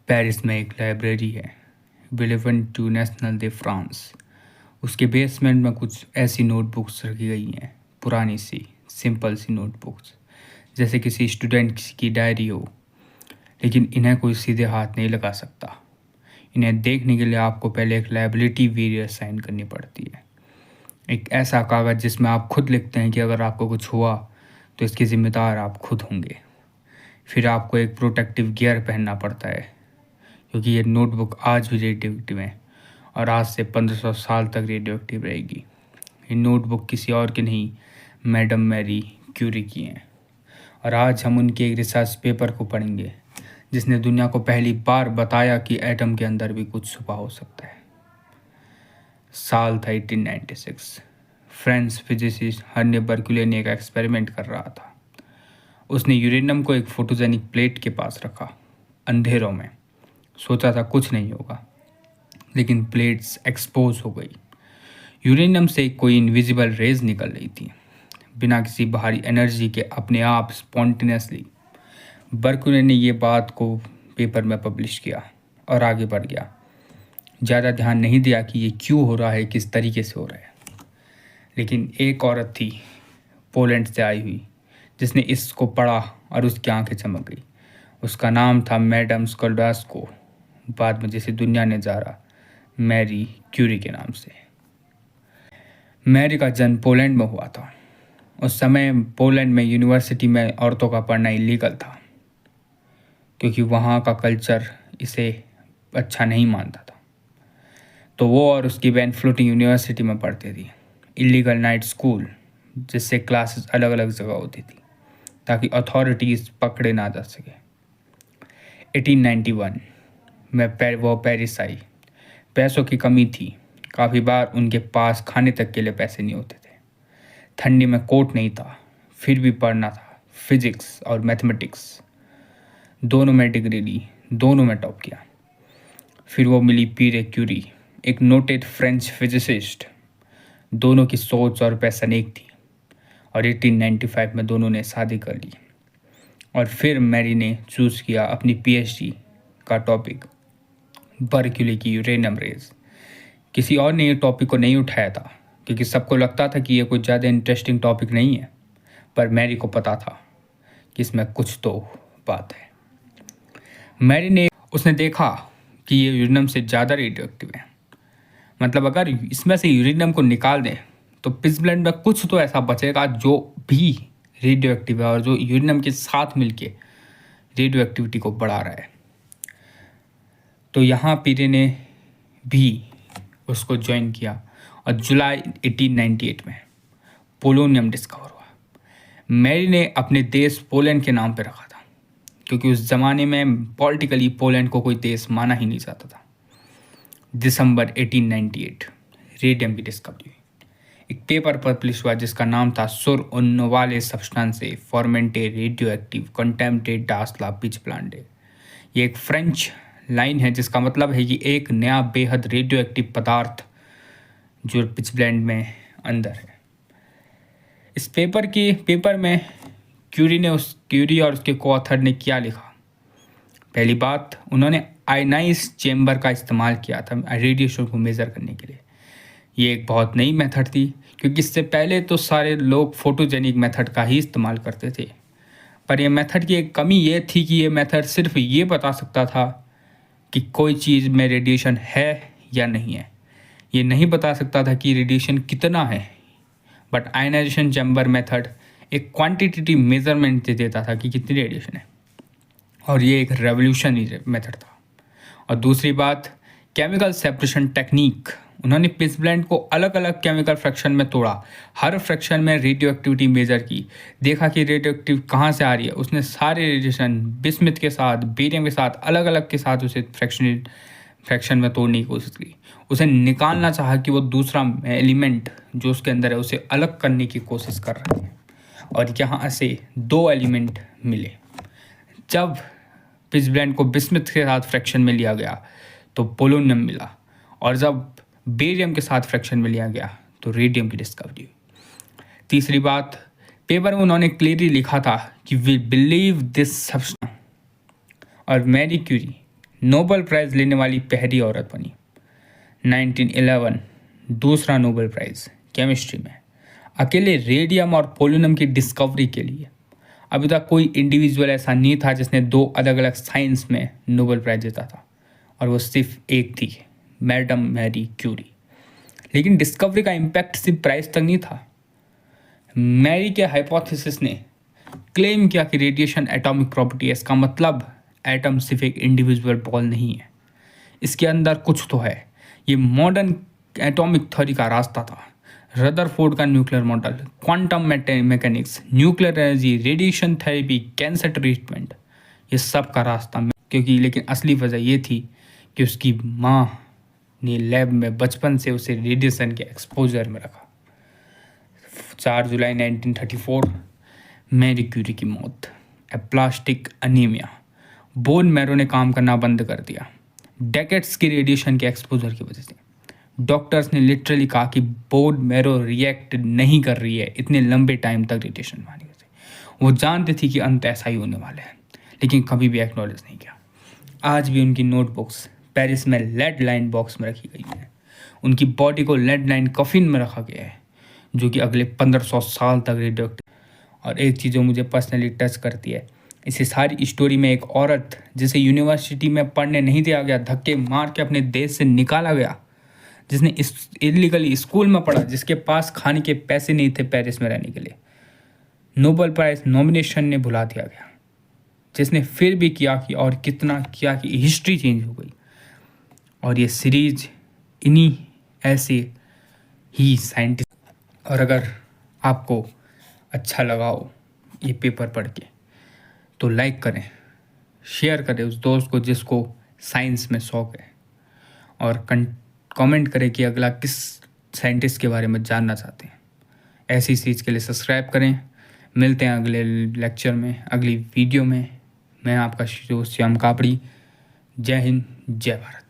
Paris में एक library है, बिलेवन टू नेशनल दे फ्रांस। उसके बेसमेंट में कुछ ऐसी नोटबुक्स रखी गई हैं, पुरानी सी सिंपल सी नोटबुक्स, जैसे किसी स्टूडेंट की डायरी हो। लेकिन इन्हें कोई सीधे हाथ नहीं लगा सकता। इन्हें देखने के लिए आपको पहले एक लायबिलिटी वेरियर साइन करनी पड़ती है, एक ऐसा कागज़ जिसमें आप खुद लिखते हैं कि अगर आपको कुछ हुआ तो इसके ज़िम्मेदार आप खुद होंगे। फिर आपको एक प्रोटेक्टिव गियर पहनना पड़ता है, क्योंकि ये नोटबुक आज भी रेडियो एक्टिव है और आज से 1500 साल तक रेडियो एक्टिव रहेगी। ये नोटबुक किसी और की नहीं, मैडम मैरी क्यूरी की हैं। और आज हम उनके एक रिसर्च पेपर को पढ़ेंगे, जिसने दुनिया को पहली बार बताया कि एटम के अंदर भी कुछ छुपा हो सकता है। साल था 1896। फ्रेंच फिजिसिस्ट हर्ने बर्कुले ने एक एक्सपेरिमेंट कर रहा था। उसने यूरेनियम को एक फोटोजेनिक प्लेट के पास रखा, अंधेरों में। सोचा था कुछ नहीं होगा, लेकिन प्लेट्स एक्सपोज हो गई। यूरेनियम से कोई इनविजिबल रेज निकल रही थी, बिना किसी बाहरी एनर्जी के, अपने आप स्पॉन्टेनियसली। बर्कुले ने ये बात को पेपर में पब्लिश किया और आगे बढ़ गया। ज़्यादा ध्यान नहीं दिया कि ये क्यों हो रहा है, किस तरीके से हो रहा है। लेकिन एक औरत थी, पोलैंड से आई हुई, जिसने इसको पढ़ा और उसकी आंखें चमक गई। उसका नाम था मैडम स्कोल्डास्को, बाद में जिसे दुनिया ने जाना मैरी क्यूरी के नाम से। मैरी का जन्म पोलैंड में हुआ था। उस समय पोलैंड में यूनिवर्सिटी में औरतों का पढ़ना इलीगल था, क्योंकि वहाँ का कल्चर इसे अच्छा नहीं मानता था। तो वो और उसकी बहन फ्लोटिंग यूनिवर्सिटी में पढ़ती थी, इलीगल नाइट स्कूल, जिससे क्लासेस अलग अलग जगह होती थी ताकि अथॉरिटीज़ पकड़े ना जा सके। 1891 में वो पेरिस आई। पैसों की कमी थी, काफ़ी बार उनके पास खाने तक के लिए पैसे नहीं होते थे। ठंडी में कोट नहीं था, फिर भी पढ़ना था। फिजिक्स और मैथमेटिक्स दोनों में डिग्री ली, दोनों में टॉप किया। फिर वो मिली पीरे क्यूरी, एक नोटेड फ्रेंच फिजिसिस्ट। दोनों की सोच और पैशन एक थी और 1895 में दोनों ने शादी कर ली। और फिर मैरी ने चूज़ किया अपनी पीएचडी का टॉपिक, बर्कुले की यूरेनियम रेज। किसी और ने ये टॉपिक को नहीं उठाया था, क्योंकि सबको लगता था कि ये कोई ज़्यादा इंटरेस्टिंग टॉपिक नहीं है। पर मैरी को पता था कि इसमें कुछ तो बात है। उसने देखा कि ये यूरेनियम से ज़्यादा रेडियो एक्टिव है। मतलब अगर इसमें से यूरेनियम को निकाल दें तो पिट्सब्लेंड में कुछ तो ऐसा बचेगा जो भी रेडियो एक्टिव है और जो यूरेनियम के साथ मिलके रेडियो एक्टिविटी को बढ़ा रहा है। तो यहाँ पीरे ने भी उसको ज्वाइन किया और जुलाई 1898 में पोलोनियम डिस्कवर हुआ। मैरी ने अपने देश पोलैंड के नाम पर रखा था, क्योंकि उस ज़माने में पॉलिटिकली पोलैंड को कोई देश माना ही नहीं जाता था। दिसंबर 1898 रेडियम की डिस्कवरी हुई। एक पेपर पब्लिश हुआ जिसका नाम था सुर उन वाले सब्सटेंसे फॉर्मेंटे रेडियो एक्टिव कंटेम्पटेड डास ला पिच प्लांटे। ये एक फ्रेंच लाइन है जिसका मतलब है कि एक नया बेहद रेडियो एक्टिव पदार्थ जो पिट्सब्लेंड में अंदर है। इस पेपर में क्यूरी और उसके कोऑथर ने क्या लिखा। पहली बात, उन्होंने आयनाइज चेम्बर का इस्तेमाल किया था रेडिएशन को मेज़र करने के लिए। ये एक बहुत नई मेथड थी, क्योंकि इससे पहले तो सारे लोग फोटोजेनिक मेथड का ही इस्तेमाल करते थे। पर यह मेथड की एक कमी ये थी कि ये मेथड सिर्फ ये बता सकता था कि कोई चीज़ में रेडिएशन है या नहीं है। ये नहीं बता सकता था कि रेडिएशन कितना है। बट आयनाइजेशन चैम्बर मेथड एक क्वांटिटेटिव मेजरमेंट दे देता था कि कितनी रेडिएशन है, और ये एक रेवोल्यूशनरी मेथड था। और दूसरी बात, केमिकल सेपरेशन टेक्निक। उन्होंने पिट्सब्लेंड को अलग अलग केमिकल फ्रैक्शन में तोड़ा, हर फ्रैक्शन में रेडियो एक्टिविटी मेजर की, देखा कि रेडियो एक्टिव कहाँ से आ रही है। उसने सारे रेडिएशन बिस्मिथ के साथ, बेरियम के साथ, अलग अलग के साथ उसे फ्रैक्शन में तोड़ने की कोशिश की। उसे निकालना चाहा कि वो दूसरा एलिमेंट जो उसके अंदर है उसे अलग करने की कोशिश कर रहा है, और यहाँ से दो एलिमेंट मिले। जब पिट्सब्लेंड को बिस्मिथ के साथ फ्रैक्शन में लिया गया तो पोलोनियम मिला, और जब बेरियम के साथ फ्रैक्शन में लिया गया तो रेडियम की डिस्कवरी हुई। तीसरी बात, पेपर में उन्होंने क्लियरली लिखा था कि वी बिलीव दिस सब्सटेंस, और मैरी क्यूरी नोबेल प्राइज़ लेने वाली पहली औरत बनी। 1911 दूसरा नोबेल प्राइज़ केमिस्ट्री में, अकेले रेडियम और पोलोनियम की डिस्कवरी के लिए। अभी तक कोई इंडिविजुअल ऐसा नहीं था जिसने 2 अलग अलग साइंस में नोबेल प्राइज़ जीता था, और वो सिर्फ एक थी, मैडम मैरी क्यूरी। लेकिन डिस्कवरी का इम्पैक्ट सिर्फ प्राइज़ तक नहीं था। मैरी के हाइपोथेसिस ने क्लेम किया कि रेडिएशन एटॉमिक प्रॉपर्टी है। इसका मतलब एटम सिर्फ एक इंडिविजुअल बॉल नहीं है, इसके अंदर कुछ तो है। ये मॉडर्न एटॉमिक थ्योरी का रास्ता था। रदरफोर्ड का nuclear model, quantum mechanics, nuclear energy, radiation therapy, cancer treatment, ये सब का रास्ता। क्योंकि लेकिन असली वजह ये थी कि उसकी माँ ने लैब में बचपन से उसे रेडिएशन के एक्सपोजर में रखा। 4 जुलाई 1934 मैरी क्यूरी की मौत, एप्लास्टिक अनीमिया। बोन मैरो ने काम करना बंद कर दिया डेकेड्स की रेडिएशन के एक्सपोजर की वजह से। डॉक्टर्स ने लिटरली कहा कि बोन मैरो रिएक्ट नहीं कर रही है इतने लंबे टाइम तक रेडिएशन मारने से। वो जानते थी कि अंत ऐसा ही होने वाला है, लेकिन कभी भी एक्नॉलेज नहीं किया। आज भी उनकी नोटबुक्स पेरिस में लेड लाइन बॉक्स में रखी गई है। उनकी बॉडी को लेड लाइन कफिन में रखा गया है, जो कि अगले 1500 साल तक रेडियो। और एक चीज़ जो मुझे पर्सनली टच करती है इसी सारी स्टोरी में, एक औरत जिसे यूनिवर्सिटी में पढ़ने नहीं दिया गया, धक्के मार के अपने देश से निकाला गया, जिसने इलीगली स्कूल में पढ़ा, जिसके पास खाने के पैसे नहीं थे पेरिस में रहने के लिए, नोबेल प्राइज़ नॉमिनेशन ने भुला दिया गया, जिसने फिर भी किया कि और कितना किया कि हिस्ट्री चेंज हो गई। और ये सीरीज इन्हीं ऐसे ही साइंटिस्ट। और अगर आपको अच्छा लगा हो ये पेपर पढ़ के तो लाइक करें, शेयर करें उस दोस्त को जिसको साइंस में शौक है, और कमेंट करें कि अगला किस साइंटिस्ट के बारे में जानना चाहते हैं। ऐसी चीज़ के लिए सब्सक्राइब करें। मिलते हैं अगले लेक्चर में, अगली वीडियो में। मैं आपका दोस्त श्याम कापड़ी। जय हिंद, जय भारत।